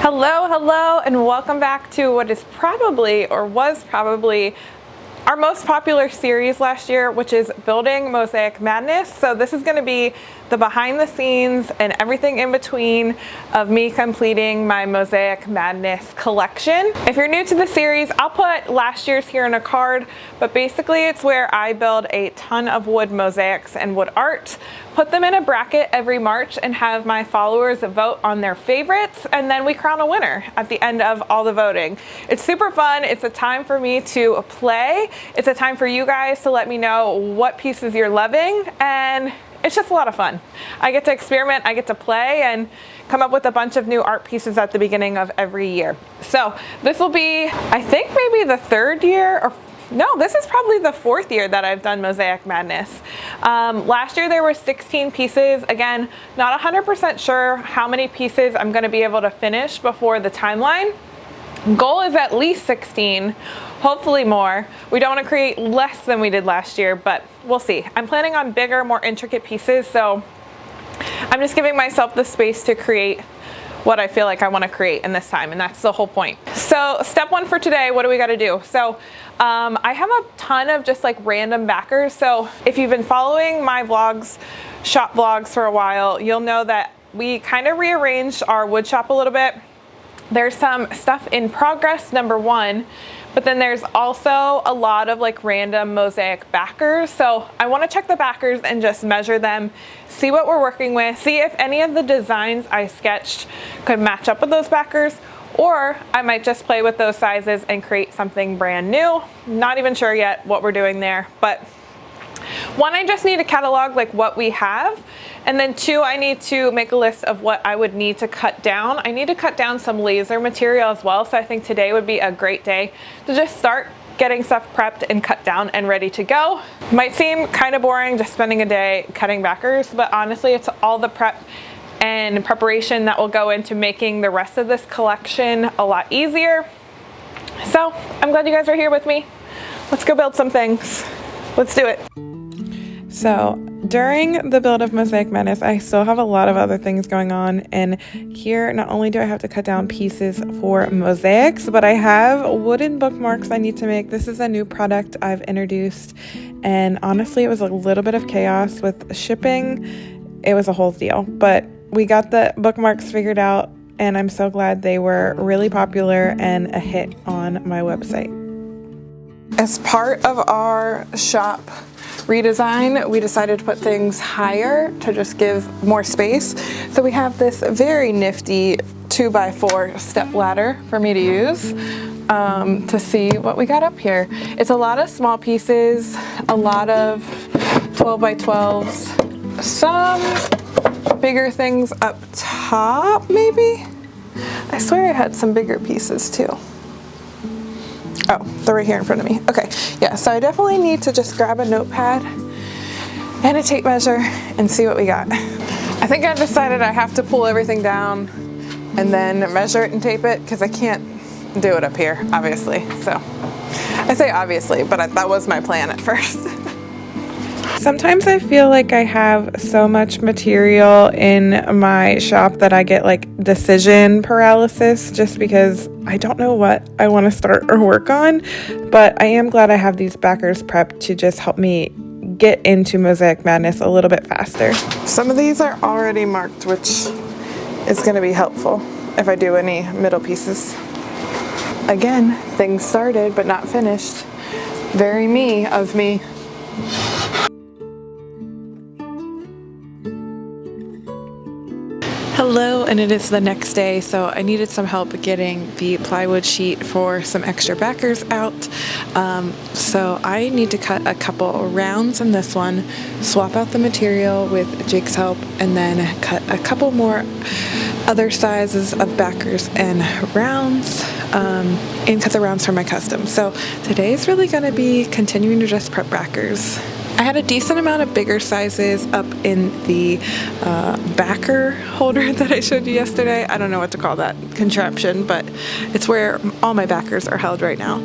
Hello, and welcome back to what is probably, or was probably, our most popular series last year, which is Building Mosaic Madness. So this is going to be the behind the scenes and everything in between of me completing my Mosaic Madness collection. If you're new to the series, I'll put last year's here in a card, but basically it's where I build a ton of wood mosaics and wood art, put them in a bracket every March, and have my followers vote on their favorites, and then we crown a winner at the end of all the voting. It's super fun. It's a time for me to play. It's a time for you guys to let me know what pieces you're loving, and it's just a lot of fun. I get to experiment, I get to play, and come up with a bunch of new art pieces at the beginning of every year. So this will be, I think, maybe the third year, or no, this is probably the fourth year that I've done Mosaic Madness. Last year there were 16 pieces. Again, not 100% sure how many pieces I'm gonna be able to finish before the timeline. Goal is at least 16, hopefully more. We don't want to create less than we did last year, but we'll see. I'm planning on bigger, more intricate pieces, so I'm just giving myself the space to create what I feel like I want to create in this time, and that's the whole point. So step one for today, what do we got to do? So I have a ton of just like random backers. So if you've been following my vlogs, shop vlogs for a while, you'll know that we kind of rearranged our wood shop a little bit. There's some stuff in progress, number one, but then there's also a lot of like random mosaic backers. So I want to check the backers and just measure them, see what we're working with, see if any of the designs I sketched could match up with those backers, or I might just play with those sizes and create something brand new. Not even sure yet what we're doing there, but one, I just need to catalog like what we have. And then two, I need to make a list of what I would need to cut down. I need to cut down some laser material as well. So I think today would be a great day to just start getting stuff prepped and cut down and ready to go. Might seem kind of boring just spending a day cutting backers, but honestly, it's all the prep and preparation that will go into making the rest of this collection a lot easier. So I'm glad you guys are here with me. Let's go build some things. Let's do it. So during the build of Mosaic Madness, I still have a lot of other things going on, and here not only do I have to cut down pieces for mosaics, but I have wooden bookmarks I need to make. This is a new product I've introduced, and honestly it was a little bit of chaos with shipping. It was a whole deal, but we got the bookmarks figured out, and I'm so glad they were really popular and a hit on my website. As part of our shop redesign, we decided to put things higher to just give more space. So we have this very nifty 2x4 step ladder for me to use to see what we got up here. It's a lot of small pieces, a lot of 12x12s, some bigger things up top maybe. I swear I had some bigger pieces too. Oh, they're right here in front of me. Okay, yeah, so I definitely need to just grab a notepad and a tape measure and see what we got. I think I decided I have to pull everything down and then measure it and tape it, because I can't do it up here, obviously. So I say obviously, but that was my plan at first. Sometimes I feel like I have so much material in my shop that I get like decision paralysis, just because I don't know what I want to start or work on. But I am glad I have these backers prepped to just help me get into Mosaic Madness a little bit faster. Some of these are already marked, which is going to be helpful if I do any middle pieces. Again, things started but not finished. Very me of me. Hello, and it is the next day, so I needed some help getting the plywood sheet for some extra backers out. So I need to cut a couple rounds in this one, swap out the material with Jake's help, and then cut a couple more other sizes of backers and rounds, and cut the rounds for my custom. So today is really going to be continuing to just prep backers. I had a decent amount of bigger sizes up in the backer holder that I showed you yesterday. I don't know what to call that contraption, but it's where all my backers are held right now.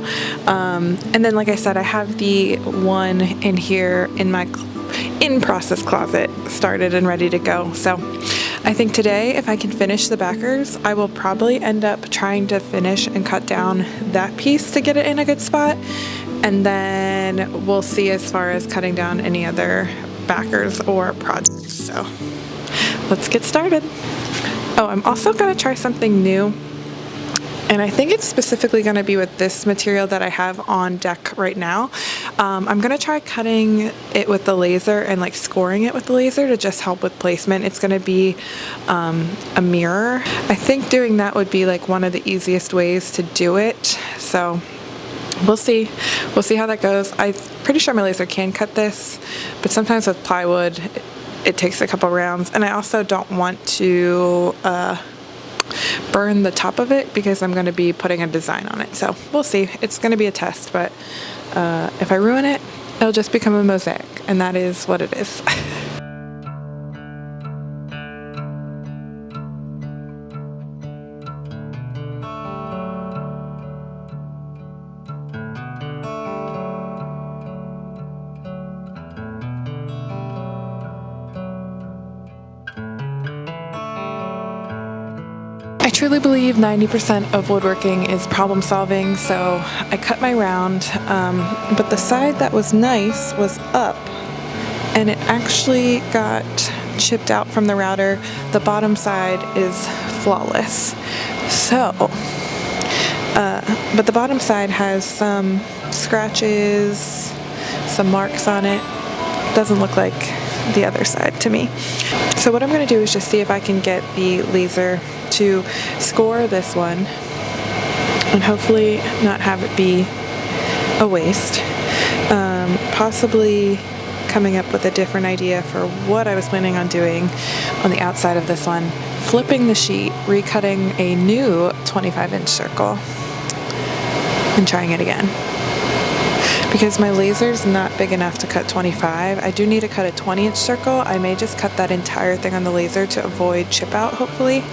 And then, like I said, I have the one in here in my in-process closet started and ready to go. So I think today, if I can finish the backers, I will probably end up trying to finish and cut down that piece to get it in a good spot. And then we'll see as far as cutting down any other backers or projects. So let's get started. Oh, I'm also gonna try something new. And I think it's specifically going to be with this material that I have on deck right now. I'm going to try cutting it with the laser and like scoring it with the laser to just help with placement. It's going to be a mirror. I think doing that would be like one of the easiest ways to do it. So we'll see. We'll see how that goes. I'm pretty sure my laser can cut this, but sometimes with plywood, it takes a couple rounds. And I also don't want to burn the top of it because I'm going to be putting a design on it. So we'll see. It's going to be a test, but if I ruin it, it'll just become a mosaic, and that is what it is. I truly believe 90% of woodworking is problem solving, so I cut my round, but the side that was nice was up, and it actually got chipped out from the router. The bottom side is flawless. So, but the bottom side has some scratches, some marks on it. Doesn't look like the other side to me. So what I'm going to do is just see if I can get the laser to score this one and hopefully not have it be a waste. Possibly coming up with a different idea for what I was planning on doing on the outside of this one. Flipping the sheet, recutting a new 25-inch circle, and trying it again. Because my laser's not big enough to cut 25, I do need to cut a 20-inch circle. I may just cut that entire thing on the laser to avoid chip out, hopefully.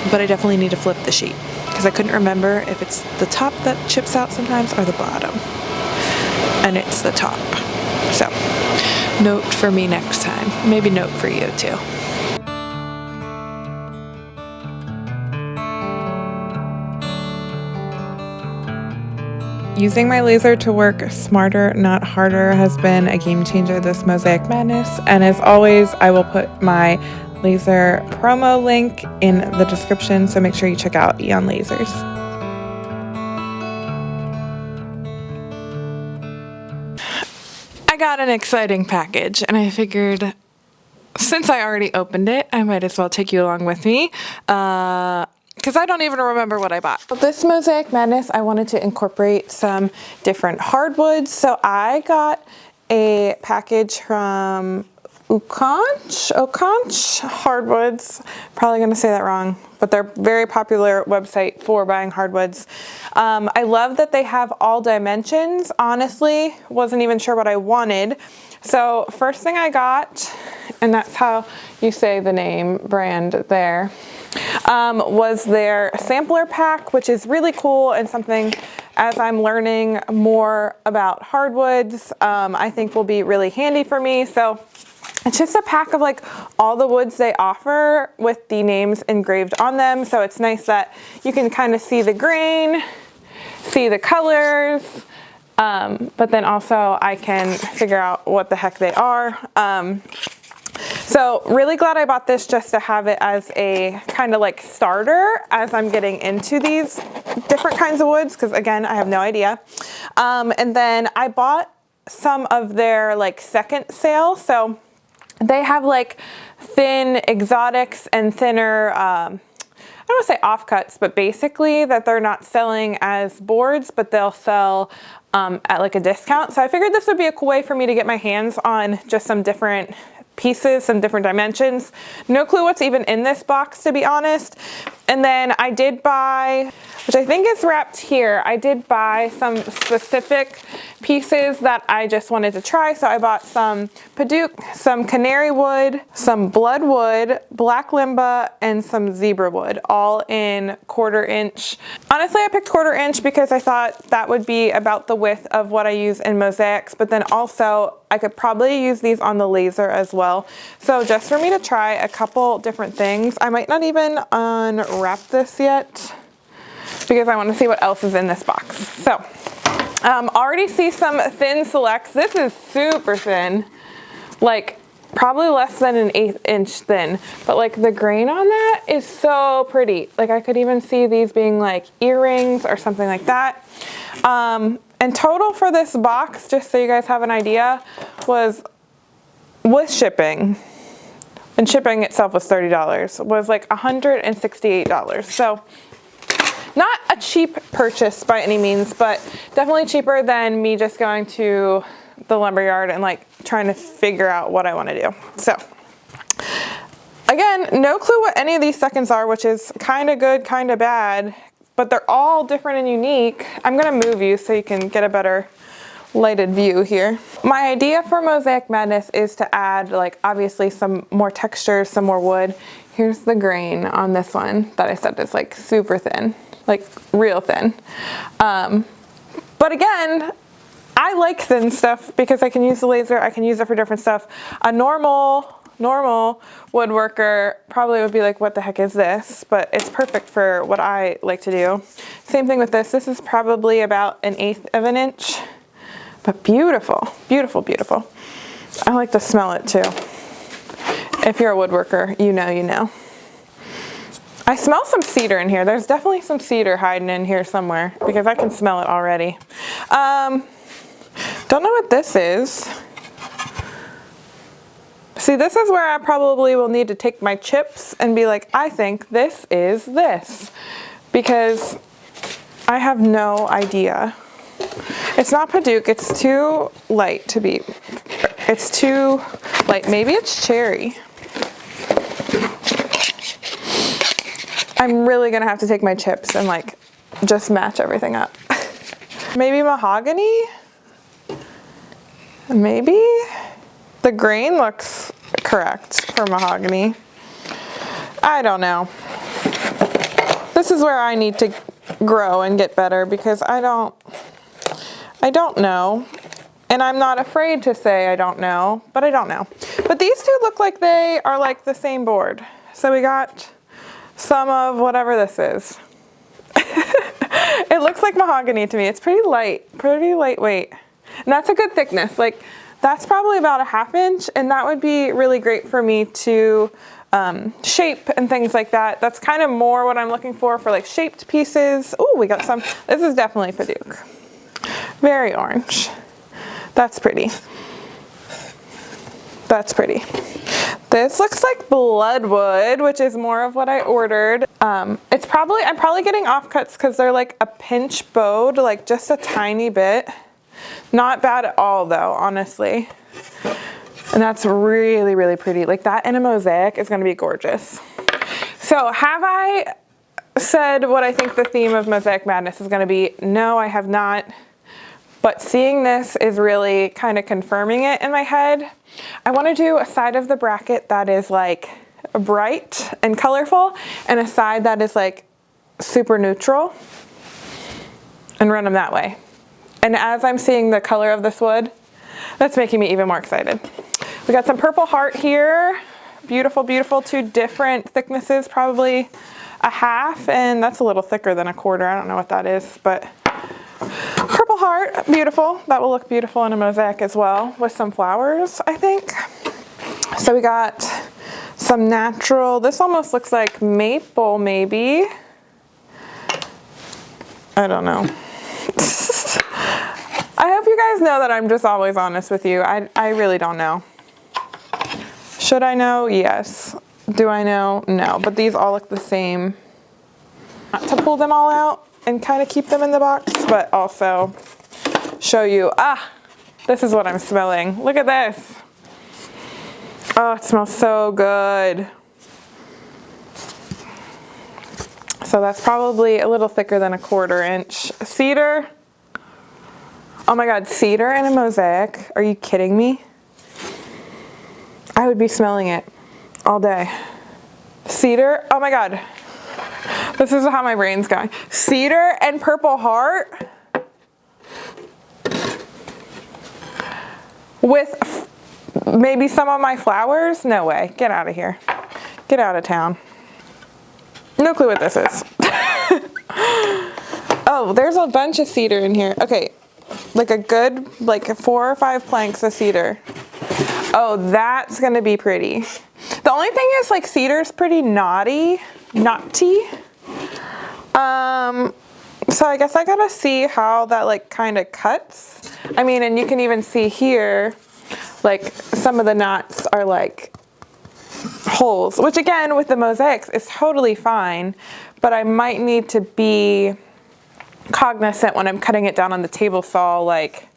But I definitely need to flip the sheet because I couldn't remember if it's the top that chips out sometimes or the bottom. And it's the top. So, note for me next time. Maybe note for you too. Using my laser to work smarter, not harder, has been a game changer this Mosaic Madness. And as always, I will put my laser promo link in the description, so make sure you check out AEON Lasers. I got an exciting package, and I figured since I already opened it, I might as well take you along with me. Because I don't even remember what I bought. This Mosaic Madness, I wanted to incorporate some different hardwoods. So I got a package from AEON Hardwoods. Probably going to say that wrong, but they're a very popular website for buying hardwoods. I love that they have all dimensions. Honestly, wasn't even sure what I wanted. So first thing I got, and that's how you say the name brand there, was their sampler pack, which is really cool and something, as I'm learning more about hardwoods, I think will be really handy for me. So it's just a pack of like all the woods they offer with the names engraved on them. So it's nice that you can kind of see the grain, see the colors, but then also I can figure out what the heck they are. So really glad I bought this just to have it as a kind of like starter as I'm getting into these different kinds of woods, because again, I have no idea. And then I bought some of their like second sale. So they have like thin exotics and thinner, I don't want to say offcuts, but basically that they're not selling as boards, but they'll sell at like a discount. So I figured this would be a cool way for me to get my hands on just some different pieces, some different dimensions. No clue what's even in this box, to be honest. And then I did buy, which I think is wrapped here, I did buy some specific pieces that I just wanted to try. So I bought some Paduke, some canary wood, some blood wood, black limba, and some zebra wood, all in 1/4 inch. Honestly, I picked 1/4 inch because I thought that would be about the width of what I use in mosaics, but then also I could probably use these on the laser as well. So just for me to try a couple different things, I might not even unwrap this yet because I want to see what else is in this box. So already see some thin selects. This is super thin, like probably less than an 1/8 inch thin, but like the grain on that is so pretty. Like I could even see these being like earrings or something like that. And total for this box, just so you guys have an idea, was with shipping, and shipping itself was $30, was like $168. So not a cheap purchase by any means, but definitely cheaper than me just going to the lumberyard and like trying to figure out what I want to do. So again, no clue what any of these seconds are, which is kind of good, kind of bad, but they're all different and unique. I'm gonna move you so you can get a better lighted view here. My idea for Mosaic Madness is to add like obviously some more textures, some more wood. Here's the grain on this one that I said is like super thin, like real thin. But again, I like thin stuff because I can use the laser, I can use it for different stuff. A normal woodworker probably would be like, what the heck is this? But it's perfect for what I like to do. Same thing with this. This is probably about an 1/8 of an inch, but beautiful, beautiful, beautiful. I like to smell it too. If you're a woodworker, you know, you know. I smell some cedar in here. There's definitely some cedar hiding in here somewhere because I can smell it already. Don't know what this is. See, this is where I probably will need to take my chips and be like, I think this is this, because I have no idea. It's not Paduke, it's too light to be, it's too light. Maybe it's cherry. I'm really gonna have to take my chips and like just match everything up. Maybe mahogany? Maybe? The grain looks correct for mahogany. I don't know. This is where I need to grow and get better because I don't know. And I'm not afraid to say I don't know, but I don't know. But these two look like they are like the same board. So we got some of whatever this is. It looks like mahogany to me. It's pretty light, pretty lightweight. And that's a good thickness. Like that's probably about a 1/2 inch, and that would be really great for me to shape and things like that. That's kind of more what I'm looking for like shaped pieces. Oh, we got some. This is definitely Paduke. Very orange. That's pretty. That's pretty. This looks like bloodwood, which is more of what I ordered. I'm probably getting offcuts because they're like a pinch bowed, like just a tiny bit. Not bad at all though, honestly. And that's really, really pretty. Like that in a mosaic is gonna be gorgeous. So have I said what I think the theme of Mosaic Madness is gonna be? No, I have not. But seeing this is really kind of confirming it in my head. I wanna do a side of the bracket that is like bright and colorful and a side that is like super neutral and run them that way. And as I'm seeing the color of this wood, that's making me even more excited. We got some purple heart here. Beautiful, beautiful, 2 different thicknesses, probably a 1/2, and that's a little thicker than a 1/4. I don't know what that is, but purple heart, beautiful. That will look beautiful in a mosaic as well with some flowers, I think. So we got some natural, this almost looks like maple maybe. I don't know. I hope you guys know that I'm just always honest with you. I really don't know. Should I know? Yes. Do I know? No. But these all look the same. Not to pull them all out and kind of keep them in the box, but also show you, this is what I'm smelling. Look at this. Oh, it smells so good. So that's probably a little thicker than a 1/4 inch. Cedar. Oh my God, cedar and a mosaic. Are you kidding me? I would be smelling it all day. Cedar, oh my God. This is how my brain's going. Cedar and purple heart with maybe some of my flowers? No way, get out of here. Get out of town. No clue what this is. Oh, there's a bunch of cedar in here. Okay, like a good, like 4 or 5 planks of cedar. Oh, that's gonna be pretty. The only thing is like cedar's pretty knotty. So I guess I gotta see how that like kind of cuts. I mean, and you can even see here, like some of the knots are like holes, which again with the mosaics is totally fine, but I might need to be cognizant when I'm cutting it down on the table saw, like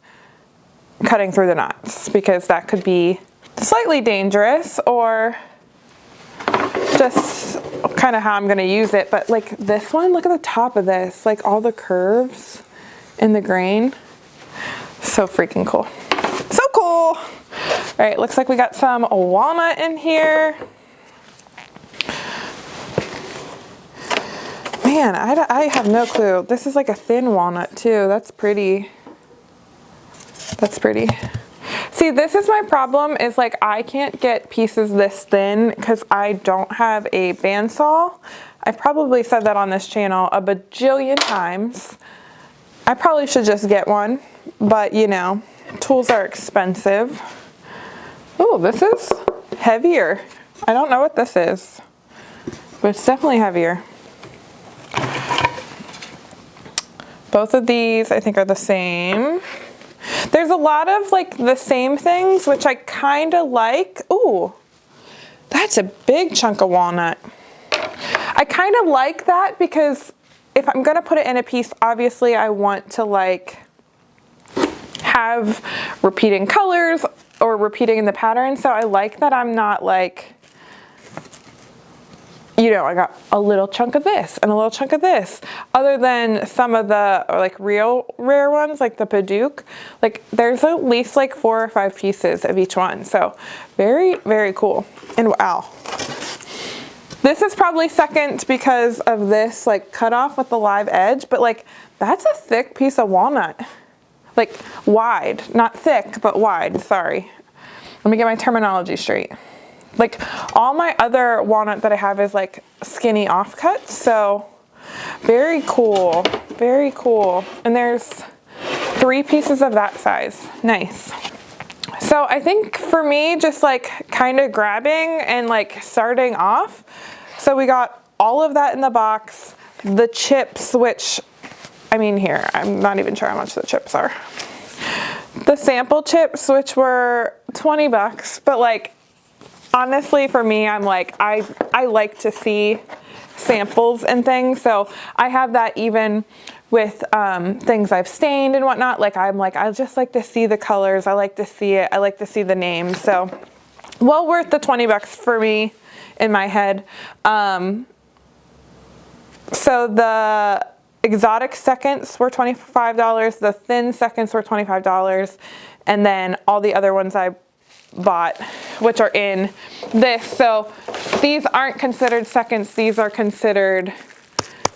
cutting through the knots, because that could be slightly dangerous or just kind of how I'm going to use it. But like this one, look at the top of this, like all the curves in the grain. So freaking cool. So cool. All right, looks like we got some walnut in here. Man, I have no clue. This is like a thin walnut too. That's pretty. That's pretty. See, this is my problem, is like I can't get pieces this thin because I don't have a bandsaw. I've probably said that on this channel a bajillion times. I probably should just get one, but you know, tools are expensive. Oh, this is heavier. I don't know what this is, but it's definitely heavier. Both of these I think are the same. There's a lot of like the same things, which I kind of like. Ooh, that's a big chunk of walnut. I kind of like that because if I'm gonna put it in a piece, obviously I want to like have repeating colors or repeating in the pattern. So I like that I'm not like, you know, I got a little chunk of this and a little chunk of this, other than some of the like real rare ones, like the Paduke. Like there's at least like 4 or 5 pieces of each one. So very, very cool. And wow. This is probably second because of this like cut off with the live edge, but like that's a thick piece of walnut. Like wide, not thick, but wide, sorry. Let me get my terminology straight. Like all my other walnut that I have is like skinny offcuts, so very cool, very cool. And there's 3 pieces of that size, nice. So I think for me, just like kind of grabbing and like starting off. So we got all of that in the box, the chips, which, I mean here, I'm not even sure how much the chips are. The sample chips, which were 20 bucks, but like, honestly, for me, I'm like, I like to see samples and things. So I have that even with things I've stained and whatnot. Like I'm like, I just like to see the colors. I like to see it. I like to see the names. So well worth the 20 bucks for me in my head. So the exotic seconds were $25. The thin seconds were $25. And then all the other ones I bought, which are in this. So these aren't considered seconds. These are considered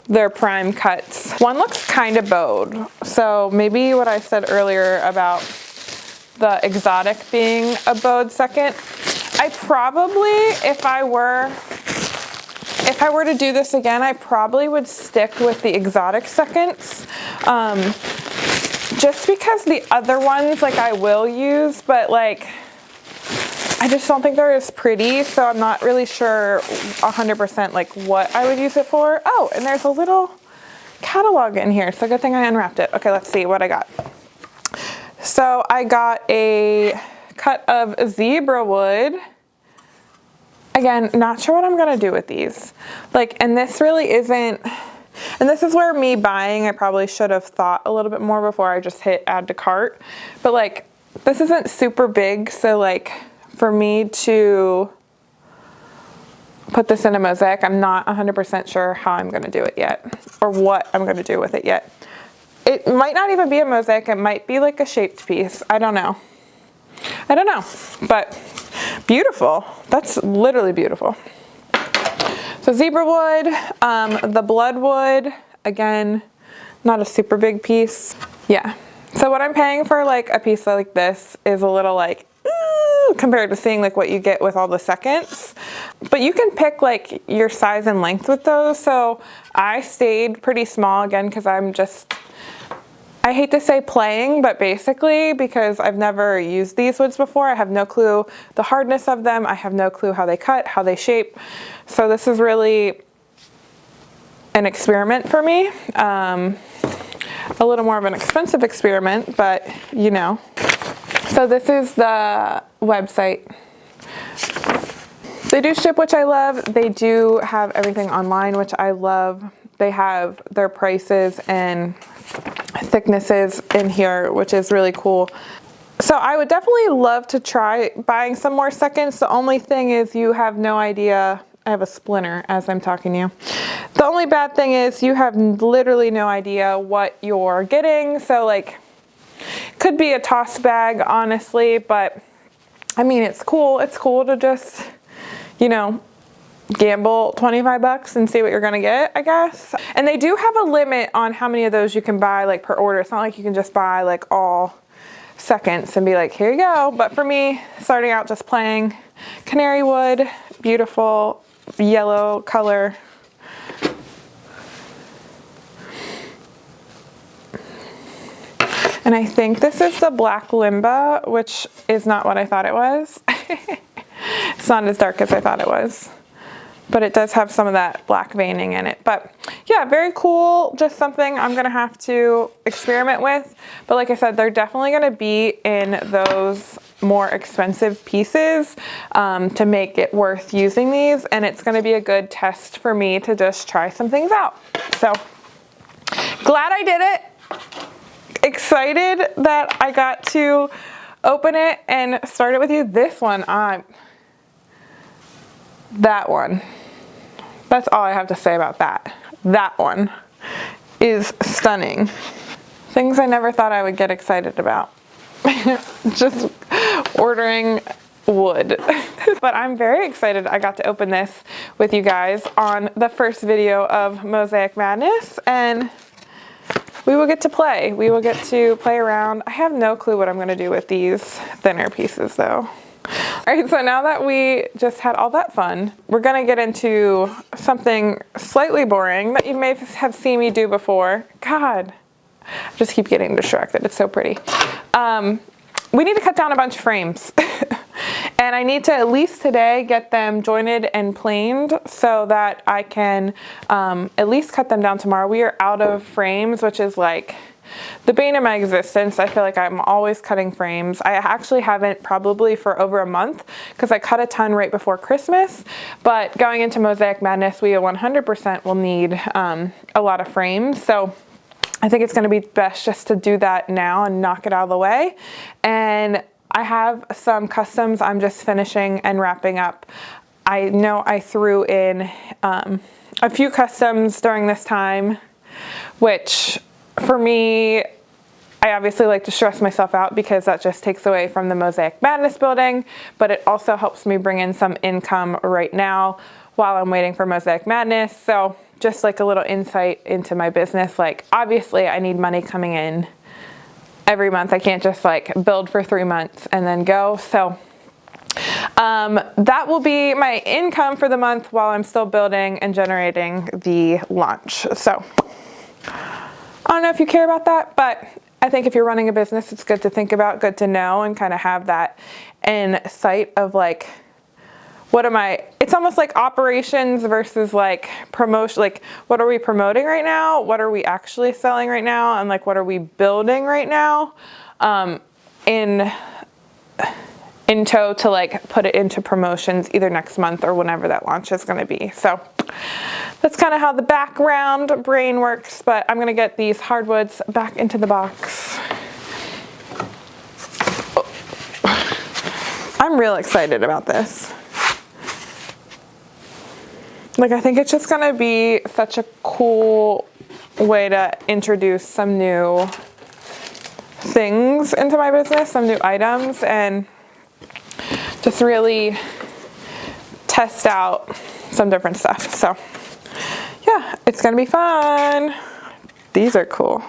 their prime cuts. One looks kind of bowed. So maybe what I said earlier about the exotic being a bowed second. I probably, if I were to do this again, I probably would stick with the exotic seconds. Just because the other ones, like I will use, but like, I just don't think they're as pretty, so I'm not really sure 100% like what I would use it for. Oh, and there's a little catalog in here, so good thing I unwrapped it. Okay, let's see what I got. So I got a cut of zebra wood. Again, not sure what I'm gonna do with these. Like, and this really isn't, and this is where me buying, I probably should have thought a little bit more before I just hit add to cart. But like, this isn't super big, so like, for me to put this in a Mosaic. I'm not 100% sure how I'm going to do it yet, or what I'm going to do with it yet. It might not even be a Mosaic. It might be like a shaped piece. I don't know. I don't know, but beautiful. That's literally beautiful. So zebra wood, the blood wood, again, not a super big piece. Yeah. So what I'm paying for like a piece like this is a little like, compared to seeing like what you get with all the seconds. But you can pick like your size and length with those. So I stayed pretty small again because I hate to say playing, but basically because I've never used these woods before, I have no clue the hardness of them. I have no clue how they cut, how they shape. So this is really an experiment for me. A little more of an expensive experiment, but you know. So this is the website. They do ship, which I love. They do have everything online, which I love. They have their prices and thicknesses in here, which is really cool. So I would definitely love to try buying some more seconds. The only thing is you have no idea. I have a splinter as I'm talking to you. The only bad thing is you have literally no idea what you're getting. So like, could be a toss bag, honestly, but I mean, it's cool. It's cool to just, you know, gamble 25 bucks and see what you're gonna get, I guess. And they do have a limit on how many of those you can buy like per order. It's not like you can just buy like all seconds and be like, here you go. But for me, starting out just playing, canary wood, beautiful yellow color. And I think this is the black limba, which is not what I thought it was. It's not as dark as I thought it was, but it does have some of that black veining in it. But yeah, very cool. Just something I'm gonna have to experiment with. But like I said, they're definitely gonna be in those more expensive pieces to make it worth using these. And it's gonna be a good test for me to just try some things out. So glad I did it. Excited that I got to open it and start it with you. This one, that one. That's all I have to say about that. That one is stunning. Things I never thought I would get excited about. Just ordering wood. But I'm very excited I got to open this with you guys on the first video of Mosaic Madness, and we will get to play. We will get to play around. I have no clue what I'm gonna do with these thinner pieces though. All right, so now that we just had all that fun, we're gonna get into something slightly boring that you may have seen me do before. God, I just keep getting distracted. It's so pretty. We need to cut down a bunch of frames. And I need to at least today get them jointed and planed so that I can at least cut them down tomorrow. We are out of frames, which is like the bane of my existence. I feel like I'm always cutting frames. I actually haven't probably for over a month because I cut a ton right before Christmas. But going into Mosaic Madness, we 100% will need a lot of frames. So I think it's going to be best just to do that now and knock it out of the way. And I have some customs I'm just finishing and wrapping up. I know I threw in a few customs during this time, which for me, I obviously like to stress myself out because that just takes away from the Mosaic Madness building, but it also helps me bring in some income right now while I'm waiting for Mosaic Madness. So just like a little insight into my business, like obviously I need money coming in every month. I can't just like build for 3 months and then go. So that will be my income for the month while I'm still building and generating the launch. So I don't know if you care about that, but I think if you're running a business, it's good to think about, good to know, and kind of have that in sight of like, what am I, it's almost like operations versus like promotion, like what are we promoting right now? What are we actually selling right now? And like, what are we building right now? In tow to like put it into promotions either next month or whenever that launch is going to be. So that's kind of how the background brain works, but I'm going to get these hardwoods back into the box. I'm real excited about this. Like, I think it's just gonna be such a cool way to introduce some new things into my business, some new items, and just really test out some different stuff. So yeah, it's gonna be fun. These are cool.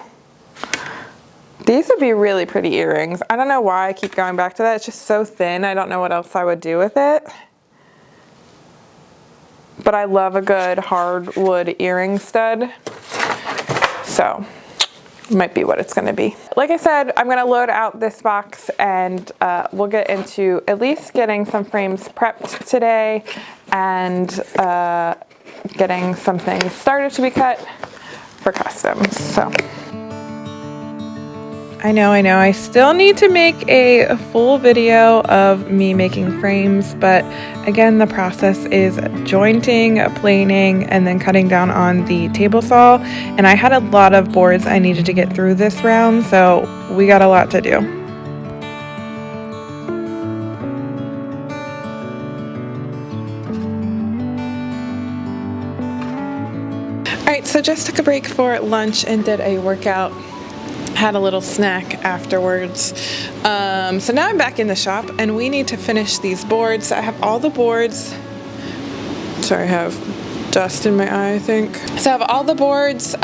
These would be really pretty earrings. I don't know why I keep going back to that. It's just so thin. I don't know what else I would do with it. But I love a good hardwood earring stud. So might be what it's gonna be. Like I said, I'm gonna load out this box and we'll get into at least getting some frames prepped today and getting some things started to be cut for customs. So I know, I still need to make a full video of me making frames, but again, the process is jointing, planing, and then cutting down on the table saw. And I had a lot of boards I needed to get through this round, so we got a lot to do. All right, so just took a break for lunch and did a workout. Had a little snack afterwards. So now I'm back in the shop and we need to finish these boards. I have all the boards. Sorry, I have dust in my eye, I think. So I have all the boards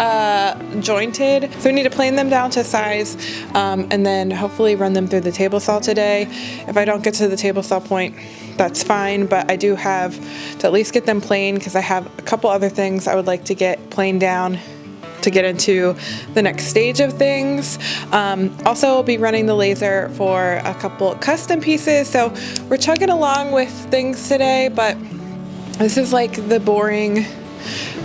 jointed. So we need to plane them down to size and then hopefully run them through the table saw today. If I don't get to the table saw point, that's fine, but I do have to at least get them planed because I have a couple other things I would like to get planed down to get into the next stage of things. Also, I'll be running the laser for a couple custom pieces. So we're chugging along with things today, but this is like the boring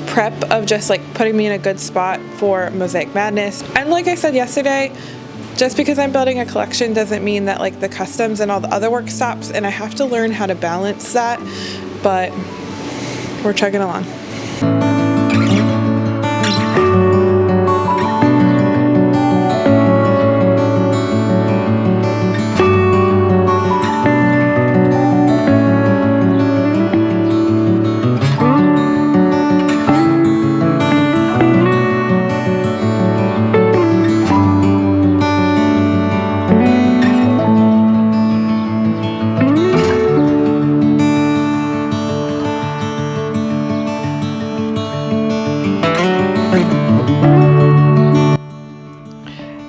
prep of just like putting me in a good spot for Mosaic Madness. And like I said yesterday, just because I'm building a collection doesn't mean that like the customs and all the other work stops, and I have to learn how to balance that, but we're chugging along.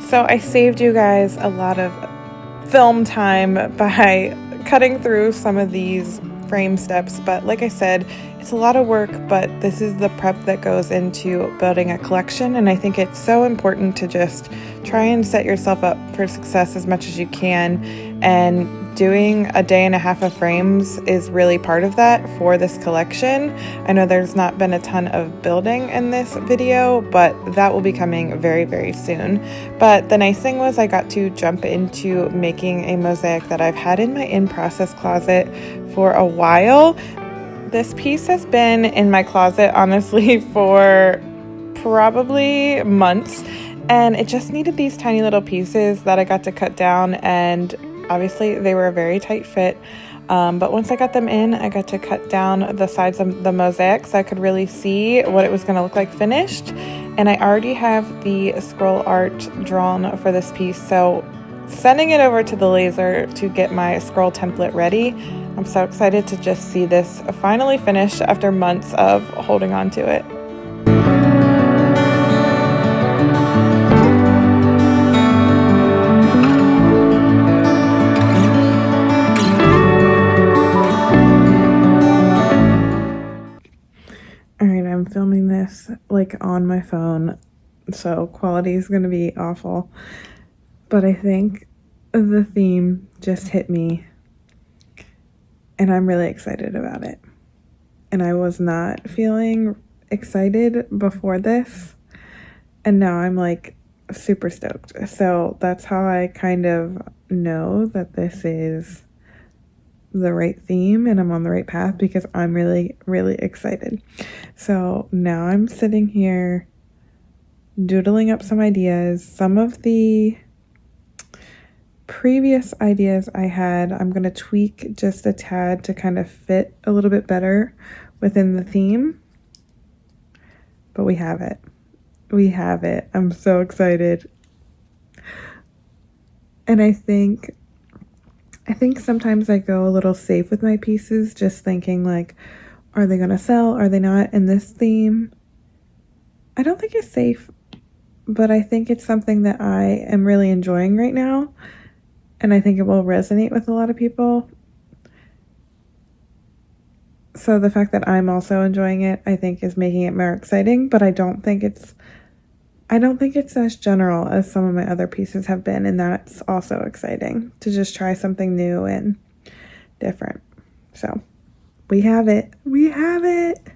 So I saved you guys a lot of film time by cutting through some of these frame steps, but like I said, it's a lot of work, but this is the prep that goes into building a collection, and I think it's so important to just try and set yourself up for success as much as you can, and doing a day and a half of frames is really part of that for this collection. I know there's not been a ton of building in this video, but that will be coming very, very soon. But the nice thing was I got to jump into making a mosaic that I've had in my in-process closet for a while. This piece has been in my closet, honestly, for probably months, and it just needed these tiny little pieces that I got to cut down, and obviously they were a very tight fit, but once I got them in, I got to cut down the sides of the mosaic so I could really see what it was going to look like finished. And I already have the scroll art drawn for this piece, so sending it over to the laser to get my scroll template ready. I'm so excited to just see this finally finished after months of holding on to it. I'm filming this like on my phone, so quality is going to be awful, but I think the theme just hit me and I'm really excited about it. And I was not feeling excited before this, and now I'm like super stoked. So that's how I kind of know that this is the right theme and I'm on the right path, because I'm really, really excited. So now I'm sitting here doodling up some ideas. Some of the previous ideas I had, I'm going to tweak just a tad to kind of fit a little bit better within the theme. but we have it. We have it. I'm so excited. And I think sometimes I go a little safe with my pieces, just thinking like, are they going to sell? Are they not in this theme? I don't think it's safe, but I think it's something that I am really enjoying right now. And I think it will resonate with a lot of people. So the fact that I'm also enjoying it, I think, is making it more exciting, but I don't think it's as general as some of my other pieces have been, and that's also exciting to just try something new and different. So we have it. We have it.